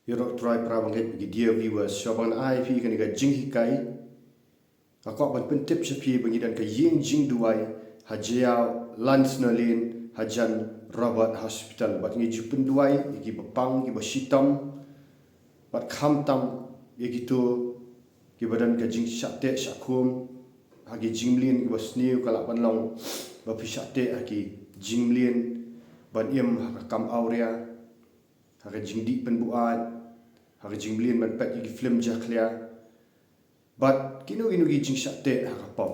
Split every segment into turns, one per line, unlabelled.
Yorok try pra banget bagi dear viewers shaban ai phi kan ga jing hikai ako ban pentip shapi bagi dan ka ying jing duai hajia lans nalin hajan Robert Hospital bat ngi jupun duai gi bapang gi basitam bat kham tam gi tu gi badan ka jing shatte shakum hagi jinglin gi basniu kala ban long ba phi shatte hagi jinglin ban yem kam aurea hagi jingdi pen buat hagi jinglin ban pet gi film jaklia but kinu gi jing shatte haka pop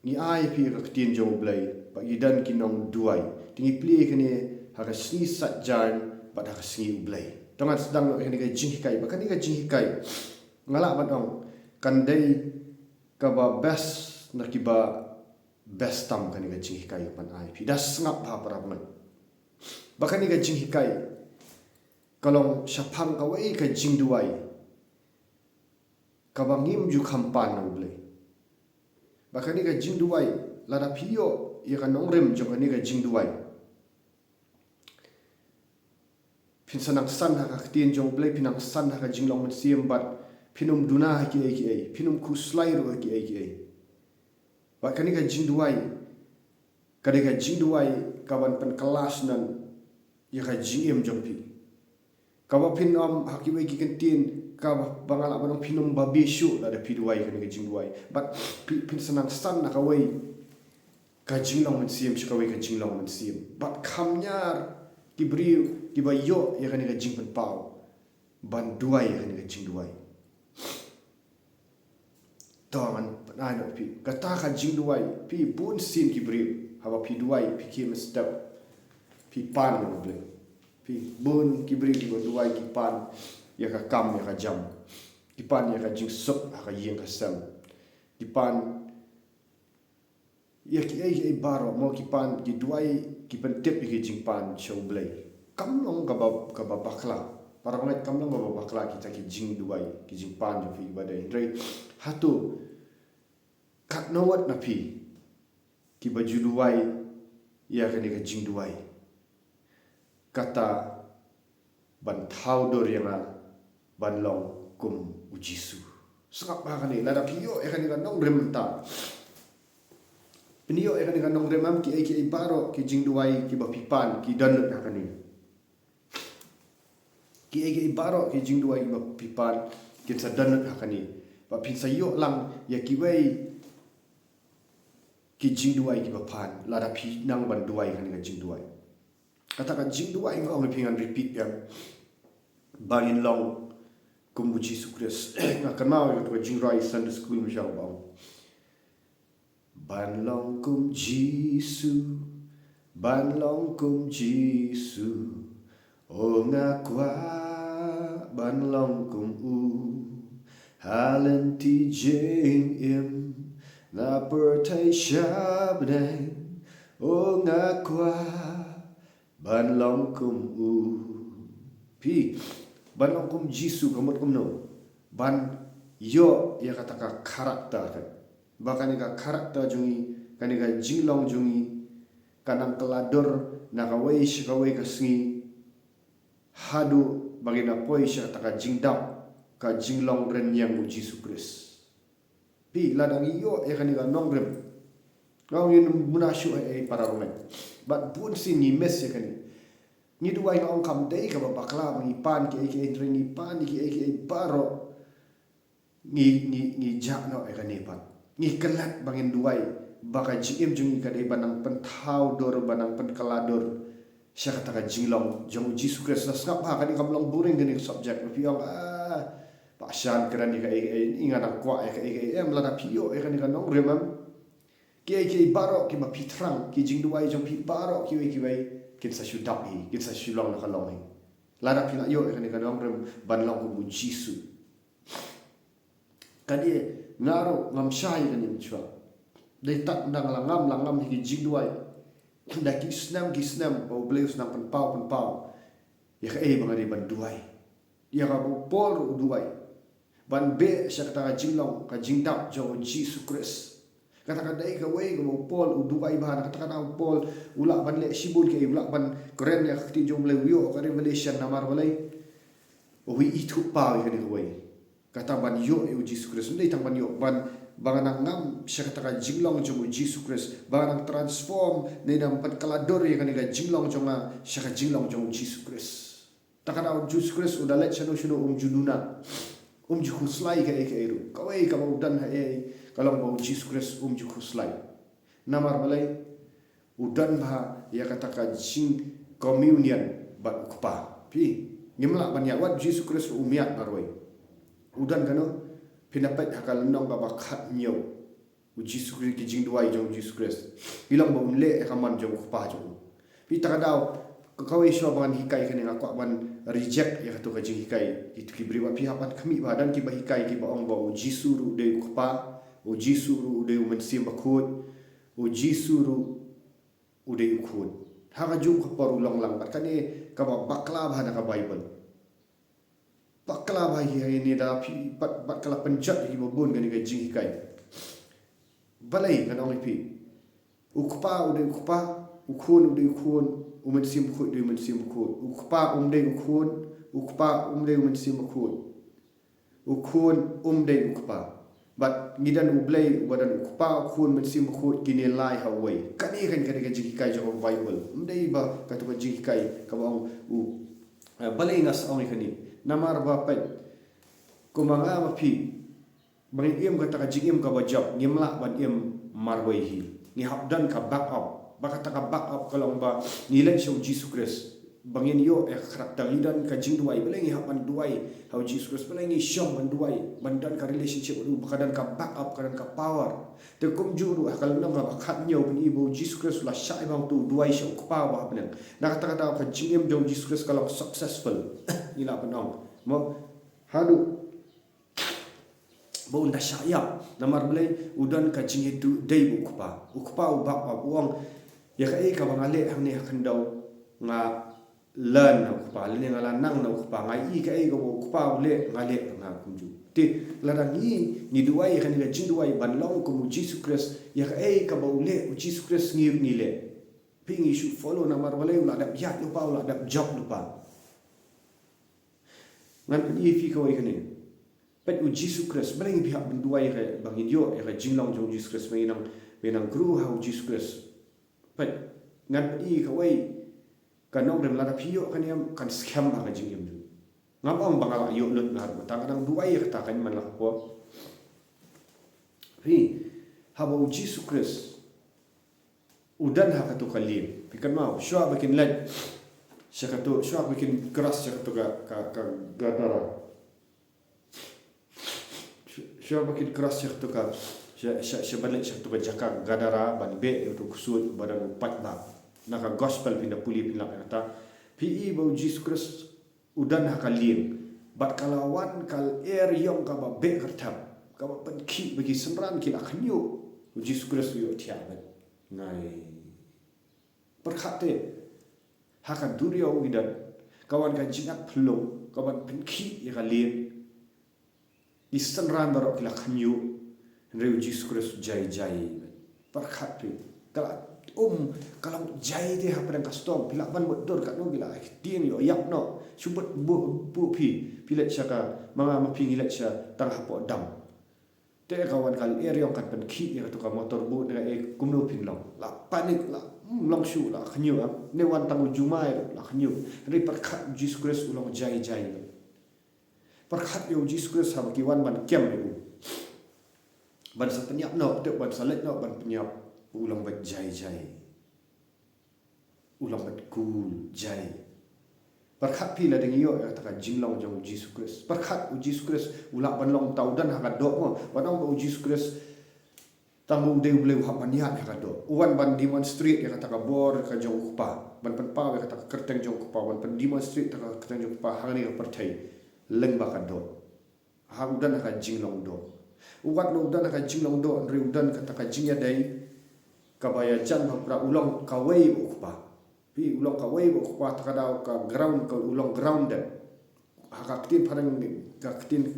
ni ai phi ka tien jong blai ba idan kinong duai tingi pli kene haka sni sat jan ba haka sni blai tongan sedang lo kene ga jing kai ba kan ga jing kai ngala ba dong kan dei ka ba best na ki ba best tam kan ga jing kai pan ai phi das ngap ha para ban ba kan ga jing kai kalong syapang ka wai ka jing duai ka ba ngim ju khampan no blai bahkan ni ka jing duai lada pio ia kan nongrem jong ni ka jing duai pin sanang san ha ka tien jong blai pinang san ha ka jing long siam bat pinum duna ha ki ai pinum kuslai ro ki ai bahkan ni ka jing duai ka de ka jing duai ka ban pen kelas nan ia ka jing em jong pi ka ba pin om ha ki wei ki kan tien ka bangala banong pinum babi shu la da piduai kan ga jingduai but pin sanang san na ka wei ka jinglong man siam shi ka wei ka jinglong man siam but khamnyar ki briu ki ba yo ya kan ga jing pan pau ban duai ya kan ga jingduai tongan ai no pi ka ta ka jingduai pi bun sin ki briu ha ba pi duai pi ki step pi pan no ble pi bun ki briu ki ba duai ki pan ya ka kam ya ka jam kipan ya ka jing sok ka yeng ka sam kipan ya ki ai baro mo kipan ki duai ki pen tip ki jing pan show blay kam long ka ba bakla para ngai kam long ba bakla kita ki jing duai ki jing pan jo fi ba dai dai hatu kat no wat na pi ki ba ju duai ya ka ni ka jing duai kata ban thau dor yang ban long kum ujisu sengap ba kan ni la da pio e kan ni nong rem ta pinio e kan ni nong rem am ki ai baro ki jing duai ki ba pipan ki dan na kan ni ki ai baro ki jing duai ki ba pipan ki sa dan na kan ni ba pin sa yo lang ya ki wei ki jing duai ki ba pan la da pi nang ban duai kan ni jing duai kata kan jing duai ngong pingan repeat yang bangin long kumbuji sukres ngakan mau itu jing rai Sunday school misal bang ban long kum jisu ban long kum jisu o ngakwa ban long kum u halen ti jing im na pertai shabneng o ngakwa ban long kum u pi ban long kum jisu kamot kum no ban yo ya kata ka karakter kan bahkan ka karakter jungi kan ka jinglong jungi kanang kelador na ka wei shi ka wei ka sngi hadu bagi na poi shi kata ka jingdap ka jinglong ren yang jisu kris pi ladang yo ya kan ka nongrem ngau yin munasyu ai para romen but bun sin ni mes ya kan ni duai ngong kam dei ka bakla ngi pan ki ai ngi pan ki ai baro ni jak no ai kan pan ni kelat bangin duai baka jim jungi ka dei banang pentau dor banang pen kalador sya kata ka jinglong jong jisu kris skap ha kan kam long buring gani subject piong pa shan kran ni ka ai ingana kwa ai ka ai em la da pio ai kan nong remam ki baro ki ma pitrang ki jing duai jong pi baro ki wei kin sa shudap hi kin sa shulong na kalong hi lada pila yo kan kan rem ban long ku jisu kadi ngaro ngam shai kan ni chwa dei tak ndang langam hi jing duai da ki snam o bleus na pan pau ya ka ei bangari ban duai ya ka pol duai ban be syak ta jinglong ka jingdap jo jisu kris kata dai ka wei ko pol u duai ba kata pol ulak ban le sibul ke ulak ban keren ya khti jom le wio ka revelation namar balai wi itu pa wi kan wi kata ban yo e Jesus Christ ndai tang ban yo ban banganang ngam siya kata jinglong jong Jesus Christ banganang transform ne dam pat kalador ya kan ga jinglong jong siya ka jinglong jong Jesus Christ takana Jesus Christ udah let chano chano jununa ju khuslai ka eru kawai ka udan ha kalau mau Jesus Christ ju khuslai namar balai udan bah ya kata ka jing communion bat ukpa pi ngimla ban ya wat Jesus Christ umiat maroi udan kano pinapat hakal nong ka bakhat nyo Jesus Christ ki jing duai jong Jesus Christ ilang ba unle kaman jong ukpa jong pi takadaw kawai syo ban hikai kani ngakwa ban reject ya katu ka jing hikai itu ki briwa pi hapan kami badan ki ba hikai ki ba ong ba Jesus ru de ukpa Jesus ru de umensim bakut Jesus ru ude ukut haka jung ka paru long lang bat kani ka bakla ba na ka Bible bakla ba hi ni da pi bat kala penjat hi bobon gani ga jing kai balai kan ong pi ukpa ude ukpa ukun ude ukun umen sim khut de umen sim khut ukpa umde ukun ukpa umde umen sim khut ukun umde ukpa bat ngidan ublei badan ukpa ukun men sim khut kini lai hawai kani kan ga jing kai jo Bible umde ba ka to jing kai ka bang balai ngas ong kani namar bapat kumanga mapi bangin iem kata ka jingim ka bajab ngimla ban iem marwai hi ni habdan ka back up bakata ka back up kalau ba nilai show Jesus Christ bangin yo karakter lidan ka jing duai belengi hapan duai how Jesus Christ belengi show ban duai bandan ka relationship du bakadan ka back up kadan ka power te kum juru akal nang ka khat nyo bin ibo Jesus Christ la sha bang tu duai show ka power benang na kata ka jingim jong Jesus Christ kalau successful ila penong mo hadu bo nda syaya namar belai udan ka jing itu dei ukpa ubak pa uang ya ka ka bangale hang ne khandau nga learn ukpa le ngala nang na ukpa ngai ka ka ukpa le ngale nga kunju ti ladang ni duai kan ga jing duai ban long ko Jesus Christ ya ka ba ule Jesus Christ ngir ni le ping you should follow namar belai ula dap ya lupa ula dap job lupa ngan fi ko ikani pet Jesus Christ bring pihak benduai ke bang idio e jinglong jong Jesus Christ menang gru how Jesus Christ pet ngan ko kanong dem la pio kan yam kan scam ba jing yam ngapang bangala yo lut nar matang nang duai ka kan man la ko fi how Jesus Christ udan ha ka to kalim pikan mau shwa bakin lad syakatu syak bikin keras syakatu ka gadara syak bikin keras syakatu ka syabalik syakatu ka jaka gadara ban be itu kusut badan pat ba naka gospel pinda puli pinla kata pi bau Jesus Christ udan hakalim bat kalawan kal yong ka ba be kertab ka ba pen ki bagi semran ki akhnyo Jesus Christ yo tiabat ngai perkhate haka durio gidan kawan kan jingat pelung kawan penki ya kalien istanran barok kila kanyu reu Jesus Christ jai perkhat tu kalau jai dia apa yang kastom bila ban betul kat no gila tien yo yak no subut bu pi pilet syaka manga mapi ngilet sya tangah po dam te kawan kal area kan penki ya tu ka motor bu dengan kumno pinlong la panik la long shu la khnyu ne wan tang jumai la khnyu ri perkhat Jesus Christ ulong jai perkhat yo Jesus Christ ha ki wan ban kem yo ban sa penyap no te ban salet no ban penyap ulang bat jai ulang bat cool jai perkhat pi la ding yo ta ka jinglong jong Jesus Christ perkhat Jesus Christ ulang ban long tau dan ha ka dok mo wanong Jesus Christ tamu de boleh hapaniat ya kado uan ban demonstrate ya kata ka bor ka jong kupa ban pen pa ya kata kerteng jong kupa ban pen demonstrate ta ka kerteng jong kupa hang ni ka pertai leng ba ka do ha udan ka jinglong do uat no udan ka jinglong do re udan kata ka jingya dai ka baya jan pra ulong ka wei kupa pi ulong ka wei kupa ta ka da ka ground ka ulong grounded ha ka tin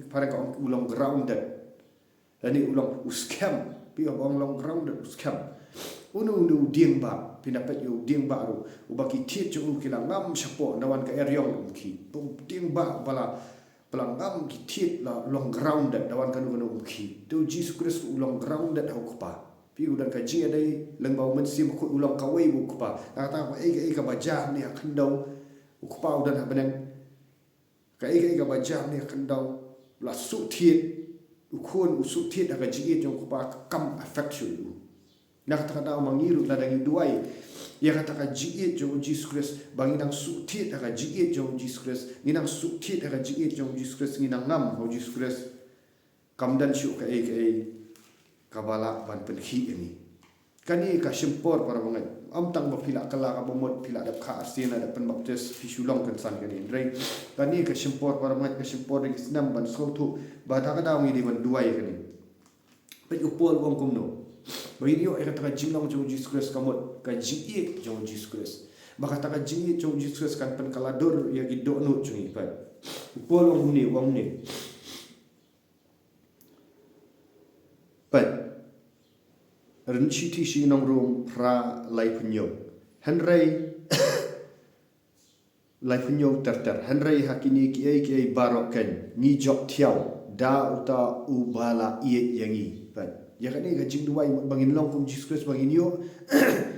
parang ka ulong grounded ani ulong uskam pi abang long ground uskam unu dieng ba pinapet yu ding baru ubaki tiet jo kila ngam sapo dawan ka eryong ki ding ba bala pelangam ki tiet la long grounded dawan kanu ki tu Jesus Christ long grounded hau kupa pi udan ka ji dai lengbau men sim ku ulang ka wei bu kupa ta ko ka baja ni akandau kupa udan benang ka baja ni akandau la su tiet ukun usuk tiet aga ji jo kupa kam affection nak takada mangiru la dangi duai ya kata ka jiit jo Jesus Christ banginang sutit ka jiit jo Jesus Christ nginang sutit ka jiit jo Jesus Christ nginang ngam ho Jesus Christ kamdan syu ka kabala ban penhi ini kani ka simpor para bangai am tang ba pila kala ka bomot pila dap kha asina dap pen baptis fisulong kan san kani rei kani ka simpor para bangai ka simpor ring snam ban sotu ba ta ka daw ngi ban duai kani pe upol wong kumno Video ay kata jinglong jong Jesus Christ kamot ka jiit jong Jesus Christ. Baka taka jiit jong Jesus Christ kan pen kalador ya gido no jong ipan. Upol wong ni. Pan. Renci ti si nong room pra lai punyo. Henry lai punyo ter. Henry hakini ki baroken ni jok tiao da uta ubala iet yangi pan. Ya kan ni gajing duai bangin long kum Jesus Christ bangin yo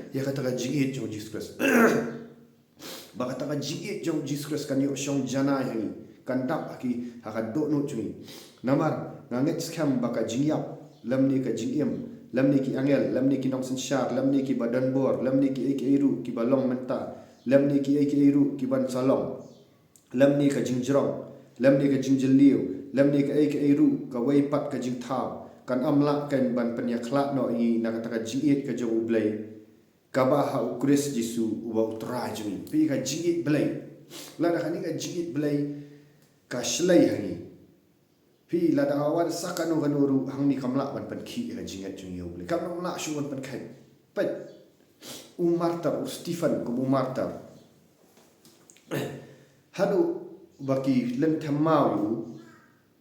ya kata gajing jong Jesus Christ baka ta gajing jong Jesus Christ kan yo syong jana yang kan dap aki haka do no cumi namar nganget scam baka jingyap lam ni ka jingiem lam ni ki angel lam ni ki nong sensyar lam ni ki badan bor lam ni ki iru ki balong menta lam ni ki iru ki ban salong lam ni ka jingjrong lam ni ka jingjeliu lam ni ka iru ka wei pat ka jing thao kan amla kan ban penyaklak no i nakataka jiit ka jong blay kaba ha ukris jisu uba utra jmi pi ka jiit blay la da kani ka jiit blay ka shlai hangi pi la da awan sakano ganuru hangni kamla ban pen ki ka jingat jong yo blay kam la shu ban pen kai pet umartar Stephen ko umartar hadu baki len thamau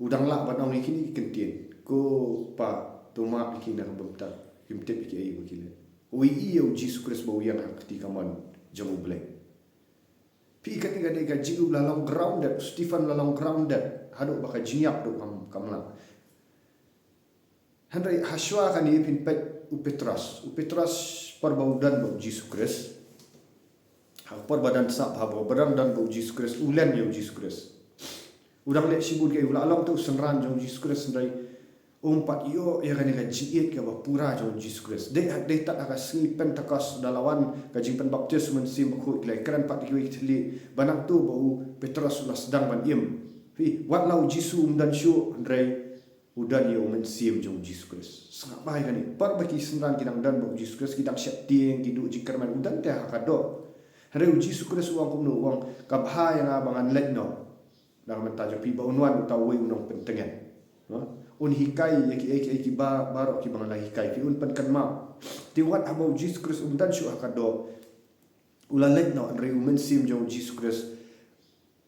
udang la ban ong ni kini kentien ko pa tuma ikina bamta kimte piki ayi wakile wi iyo Jesus Christ ba yang hakti kaman jamu blay pi kati ga dega jiu la long grounded Stephen la long grounded hado baka jinyak do kamla Henry haswa kan ni pin pet Petras perbaudan ba Jesus Christ par badan sa ba badan dan ba Jesus Christ ulen yo Jesus Christ udang le sibut ke ula alam tu senran jong Jesus Christ ndai umpat yo ya kan ka jiit ka pura jong Jesus Christ de tak aka sni Pentecost dalawan ka jing pen baptis men sim khu klai kran pat ki thli banang tu bau Petrus la sedang ban im fi wat lau jisu dan syu ndrai udan yo men sim jong Jesus Christ sangat baik kan par baki senran kidang dan bau Jesus Christ kidang syat tieng kidu jikerman udan teh hakado hari Jesus Christ uang kumno uang ka bha yang abangan letno dang mentajo pi bau nuan utawi unong pentengan no un hikai ki baro ki bang la hikai ki un pen kan ma ti wat about Jesus Christ dan syu akado ula let no re men sim jo Jesus Christ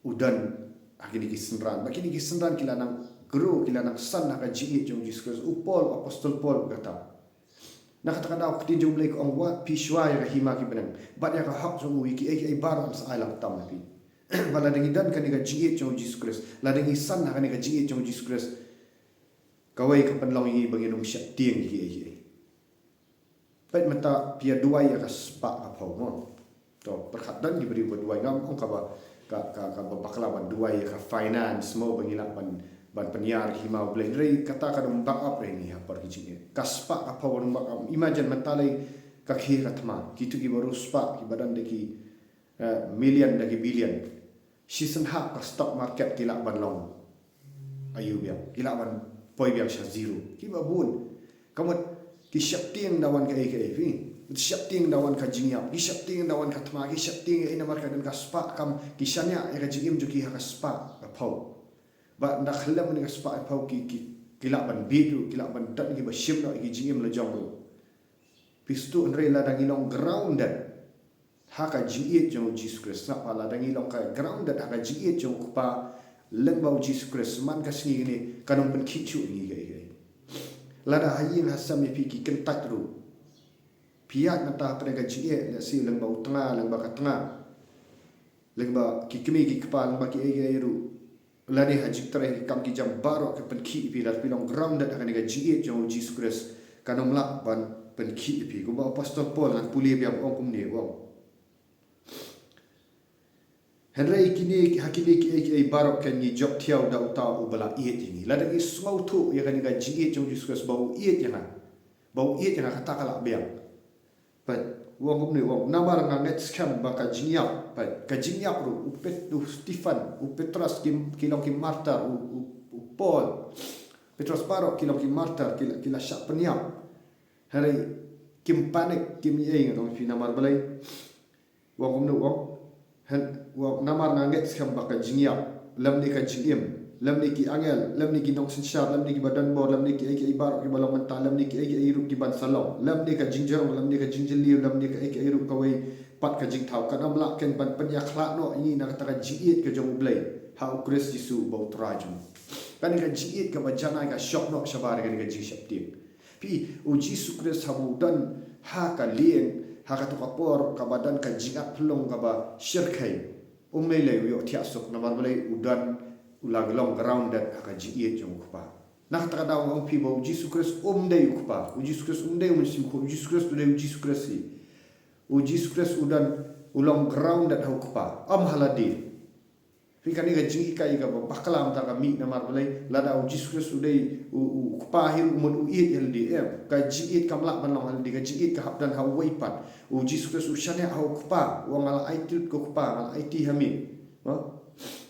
udan akini ki senran bakini ki senran kila nang guru kila nang san ka ji jo Jesus Christ upol apostol Paul kata nak kata kada akti jo blek ong wa pishwa ya hima ki benang bat ya ka hak jo wiki ai baro sa alam tam pi bala dengi dan kan ka ji jo Jesus Christ la dengi san ka ni ka ji jo Jesus Christ kawai kapan long ini bagi nung syak tiang hi. Pait mata pia duai ya kaspa apa mo. To perkhatan diberi buat duai ngam ong kaba ka baklawan duai ka finance mo bagi lapan ban penyiar himau blendrei kata kadang backup ini apa kijing. Kaspa apa wong backup. Imagine mentalai ka khir katma kitu ki baru spa ki badan deki million deki billion. Season hak ka stock market kilak ban long. Ayu biang kilak ban poi biang sha zero ki babun kamat ki syapting dawan ka fi syapting dawan ka jingya ki syapting dawan ka thma ki syapting ina marka dan ka spa kam ki shanya ka jingim ju ki ha ka spa ka phau ba nda khlam ni ka spa phau ki kila ban bidu kila ban dat ki ba shim no ki jingim la jong pistu andre la dangilong grounded haka jiit jong Jesus Christ na pala dangilong ka grounded haka jiit jong kupa lembau Jesus Christ man ka singi ni kanong pen kichu ni gai lada hayin hasam pi ki kentat ru piat nata pada gaji si leng bau tengah leng baka tengah leng ba ki kemi ki kepal ba ki ru lani haji tere kam ki jam baro ke pen ki pi lar pilong grounded akan gaji jong Jesus Christ kanom lak ban pen ki pi ko ba pastor Paul nak puli biam ong kum ni wong Henry kini hakini ki barok kan ni job tiaw da utau bala iet ini la da is mau tu ya kan gaji jong Jesus Christ bau iet yang bau iet yang kata kala biang but wong kum ni wong namar nganget scam ba ka jinyap but ka jinyap ru upet du Stefan u Petrus kilong ki Marta u Paul Petrus barok kilong ki Marta kila syak peniap Henry kim panik kim ye ngong fi namar balai wong kum ni wong wa namar nganget skam baka jingya lam ni ka jingim lam ni ki angel lam ni ki nong sinshar lam ni ki badan bor lam ni ki ai bar ki balong menta lam ni ki ai ru ki ban salong lam ni ka jingjong lam ni ka jingjeli lam ni ka ai ru ka wei pat ka jing thau kan amla ken ban panya khla no ini na ta ka jiit ka jong blai how Christ Jesu bau trajum kan ka jiit ka bajana ka shop no shabar ka jing shapti pi o Jesus Christ hamu dan ha ka lien haka to kapor ka badan ka jingat pelong ka ba syirkai umele yo tiasuk na marbalai udan ulag long grounded haka jiye jong kupa nak ta daw ang pibo Jesus Christ dei kupa Jesus Christ dei sim ko Jesus Christ dei Jesus Christ Jesus Christ udan ulang grounded hau kupa am haladi fikani ga jingi kai ga bakalam ta ka mi na marbalai lada Jesus Christ dei kupa hil umut uit yeldi ka jiit kamlak manong haldi ka jiit ka habdan hau waipat Jesus Christ ushane hau kupa wang ala aitit ko kupa ala aiti hami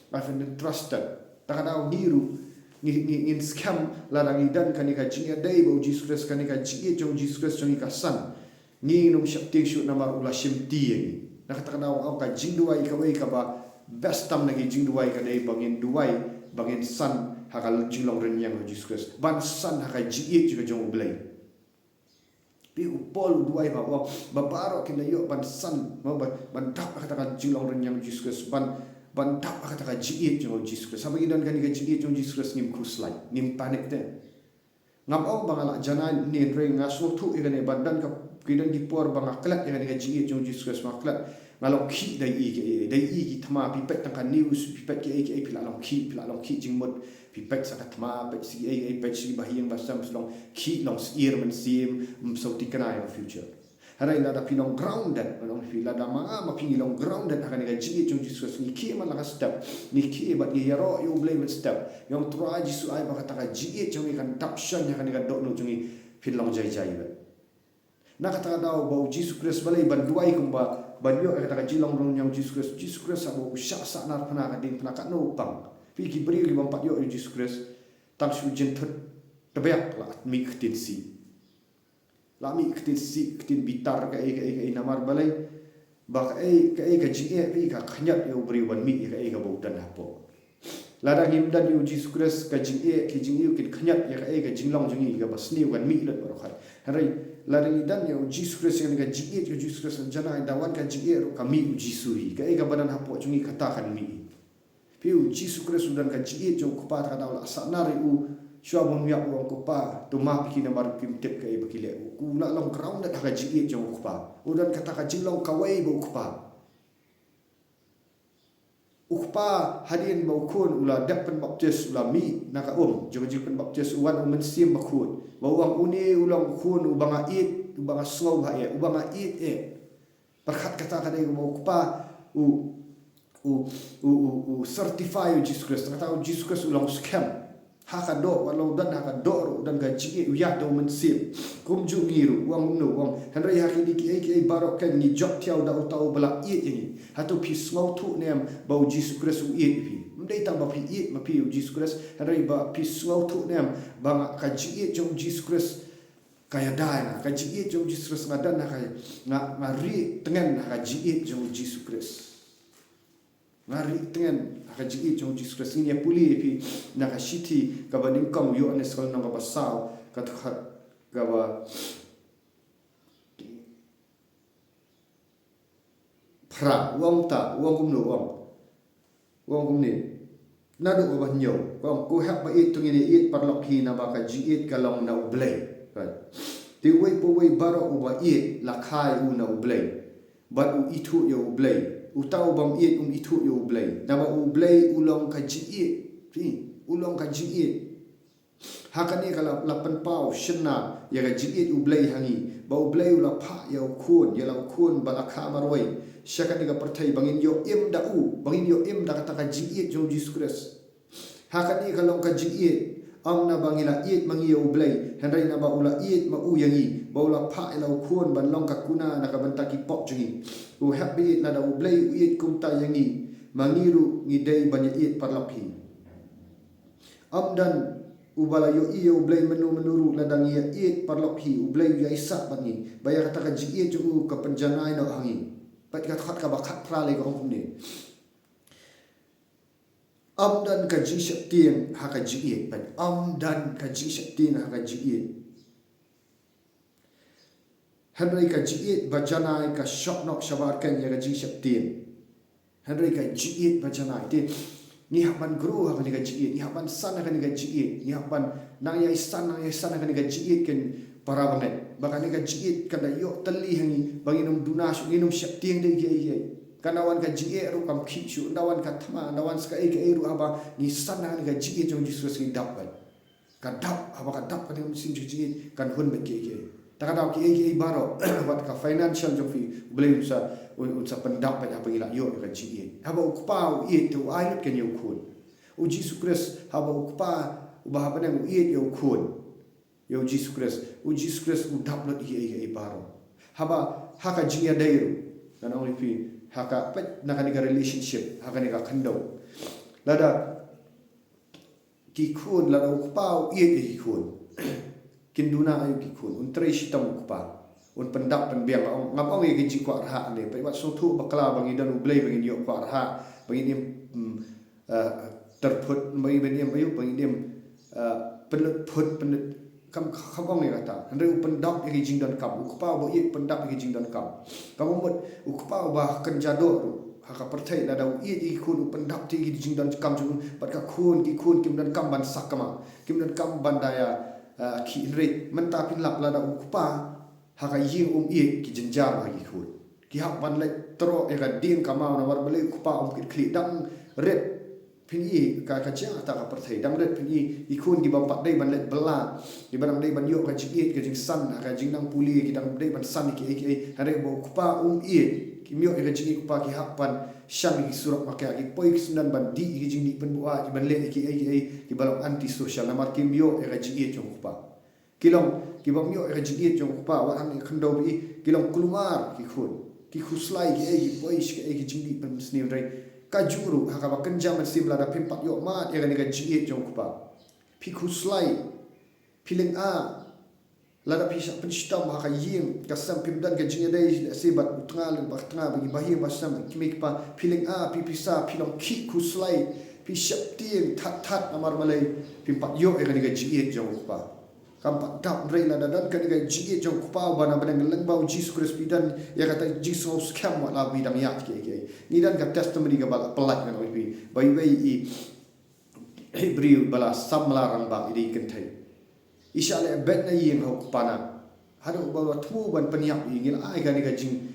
I feel trusted takada giru ni scam la dang idan kanika jinga dai bo Jesus Christ kanika jiit jong Jesus Christ jong ka san ni num shapting shoot na mar ula shimti ni nakatakada au ka jingduai ka wei ka ba best tam nagi jingduai ka dai bangin duai bangin san hakal jinglong ren yang Jesus Christ ban san haka jiit juga jong blai pi upol duai ba baro kina yo ban san mo ban dak kata jinglong ren yang Jesus Christ ban dak kata jiit jong Jesus Christ sama idan kan ga jiit jong Jesus Christ nim kuslai nim panik te ngam ong bangala janan ni ring ngasmo tu igane bandan ka kidan di por bangaklat igane ga jiit jong Jesus Christ maklat ngalong ki dai i thama pi pet tang news pi pet ki pila long ki jingmot pi pet sa thama pet si pet si bahiyang basam long ki long ear men sim so tikana in future harai la da pinong grounded long fi la da ma pingi long grounded akan ga jiit jong Jesus ni ki man la step ni ki bat ni yaro you blame step yang tra jisu ai ba kata ga jiit jong kan tapshan ya kan ga do no jong pin long jai ba na kata daw bau Jesus Christ balai ban duai kumba banyo kata jilong rong yang Jesus Christ abu syak nar phana ka ding phana ka no pang pi ki bri li bang pat yo Jesus Christ tang su jin thut tabeak la mi khtin si la mi khtin si khtin bitar ka ai namar balai ba ka ji pi ka khanyat yo bri wan mi ka ka bau dan hapo la da gim dan yo Jesus Christ ka ji ki jing yo ki khanyat ya ka jinglong jingi ka basni wan mi lat bar khai harai lari dan ya Jesus Christ yang ga jiit yo Jesus Christ jana dawan ka jiit ro kami Jesus hi ka ga badan hapo chungi katakan mi piu Jesus Christ dan ka jiit jo kupa ta daula sanari u syabon ya u kupa to ma piki na mar kim tep ka bakile ku na long ground da ka jiit jo kupa udan kata ka jinglong kawai bo kupa ukpa hadin bau kun ula depan baptis ula mi naka jogi pen baptis uan mensim bakun bawang uni ulang kun ubanga it ubanga slow ba ya ubanga it perkat kata kadai bau ukpa u certify Jesus Christ kata Jesus Christ ulang scam haka do walau dan haka do dan gaji uyak do mensim kumju ngiru uang nu uang henry hakini ki barok kan ni job tiau da utau bala it ini hatu pi slow tu nem bau Jesus Christ u it pi mdai tang ba pi it ma pi Jesus Christ henry ba pi slow tu nem bang kaji it jong Jesus Christ kaya dai na kaji it jong Jesus Christ ngadan na kaya ngari tengen na kaji it jong Jesus Christ ngari tengen kaji jong Jesus Christ ni puli pi na ka city ka baning kam yo anes kal nang ka basaw ka khat ka ba pra wong ta wong kum no wong kum ni na do ba nyo wong ko hak ba it tungini it parlok hi na ba ka ji it ka long na ublay Ti wei po wei baro u ba it la khai u na u blei. But u itu yo u blei. U tau bam it itu yo u blei. Na ba u blei u long ka ji it. U long ka ji it. Hakani kala lapan pau shina ya ga ji it u blei hangi. Ba u blei u la pha ya u khun ya la u khun ba la kha marwai. Syakani ka perthai bangin yo im da u. Bangin yo im da kata ka ji it jong Jesus Christ. Hakani kalau ka ji it am na bangila it mangi u blei. Hendai na ba ula it ma u yangi. Ba ula pha ya la u khun ban long ka kuna na ka bantaki pok jengi. U happy na da u blei u it kum ta yangi. Mangiru ngidai banyak it parlapi. Am dan ubala yo iyo blay menuru ladang ia it parlok hi ublay ya isa bangi baya kata ka ji ju ka penjanai no hangi pat ka khat ka bakat prale ko ni am dan ka ji shaktin ha ka ji pat am dan ka ji shaktin ha ka ji Henry ka ji bajanai ka shok nok shabar kan ya ka ji shaktin Henry ka ji bajanai ti ni haban guru akan digaji ni haban san akan digaji ni haban nang ya san akan digaji kan para banget bahkan digaji kan yo tali hangi banginum dunas nginum syakti de ye kanawan gaji ru kam khichu nawan ka thama nawan ska e ru aba ni san akan digaji jong Jesus ni dapat kan dap aba kan dap kan sim ji kan hun be ke takadaw ki baro wat ka financial jong fi boleh unsa pendapat apa gila yo ka ji haba ukpa itu ayat kan yo kun o Jesus Christ haba ukpa ubah apa nang yo kun yo Jesus Christ udap lot baro haba haka ji dairu kan only fi haka pet nakaniga relationship haka ni ka kando lada ki kun lada ukpa ki kun kinduna ayu ki kun untre shitam ukpa un pendap penbiang ngapau ye gi ko arha ne pe wat sotu bakla bangi dan ublei bangi yo ko arha bangi nim terput bangi nim ayu bangi nim penut put penut kam khabong ye kata andre pendap ye jing dan kam ukpa bo ye pendap ye jing dan kam kamu mot ukpa ba kan jado haka perthai da dau ye kun pendap ti gi jing dan kam jung pat ka kun kim dan kam ban sakama kim dan kam bandaya ki re menta pin lap la da ukpa haka ying ki jenjar bagi khut ki hak ban le tro e ga ding kamau na war bele kupa ki kli dang red pin ka cha ta ka perthai dang red pin i khun ki bampak dei ban le bela di barang dei ban yo ka ji ke jing san ka jing nang puli ki dang dei ban san ki hare bo kupa ki myo e ga ji kupa ki hak ban syang ki surat makai ki poi ki sunan ban di ki jing di ban bua ki ban le ki balong anti social na mar ki myo e ga ji jong kupa kilong ki bang yo ka ji jong pa wa ang khando bi kilong kulumar ki khuslai ki poi ki jing ban sni rai ka juru ha ka ba kenjam sim la da pimpat yo ma ya ga ji jong pa pi khuslai piling a la da pi sha pen stam ha ka yim ka sam pim dan ga jing dai sebat utngal ba tnga bi bahir ba sam ki mek pa piling a pi pisa pilong ki khuslai pi shapti that amar malai pimpat yo ga ji jong pa kampak dap rela dan kan ga ji jong kupa bana bana leng bau Jesus Christ dan ya kata Jesus scam wala bidang yat ke ni dan ka testimony ga bala pelat kan oi bai i Hebrew bala samlarang ba idi kentai isale bet na yeng ho kupana hadu bala thu ban peniap ingil ai ga ni ga jing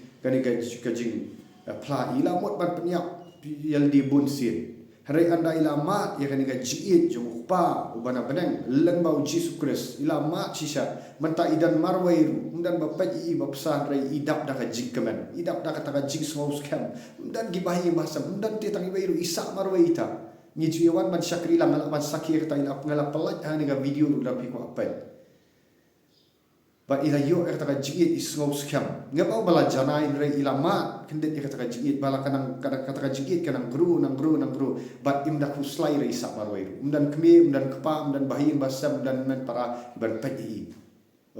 pla ila mot ban peniap yal di bun sin hari anda ilama ya kan ga ji jong pa ubana benang leng bau Jesus Christ ilama sisa menta idan marwairu dan bapak i bapsan rai idap da ka jingkemen idap da ka ta jing small scam dan gibahi bahasa dan ti tangi wairu isa marwaita ni jiwan man syakri lang man sakir ta ila ngala pelat ha ni ga video da pi ko apa ba ila yo ta ka jing small scam ngapau bala janai rai ilama kendet ya ka jing bala kanang kata ka jing kanang guru bat im da kuslai rai isa marwairu dan kemi dan kepa dan bahi bahasa dan men para berpai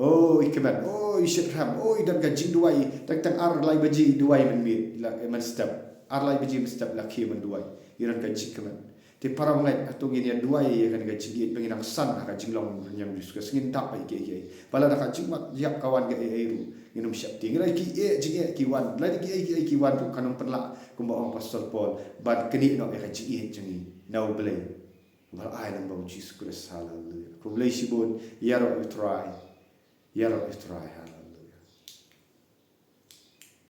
oh ikeman oh isyram oh dan gajing duai tang ar lai baji duai men mi la men step ar lai baji step la ki men duai iran gajing keman te para mengai atau gini duai ya kan gajing penginang san ka jinglong yang suka singin tak pai ke pala da gajing mat yak kawan ga eru inum syapti ngira ki ki wan la ki wan tu kanong penla kumba ong pastor Paul bad keni no ka gajing jengi now blay wal ai nang bau Jesus Christ hallelujah kumlay sibon yaro try Yaro Israel.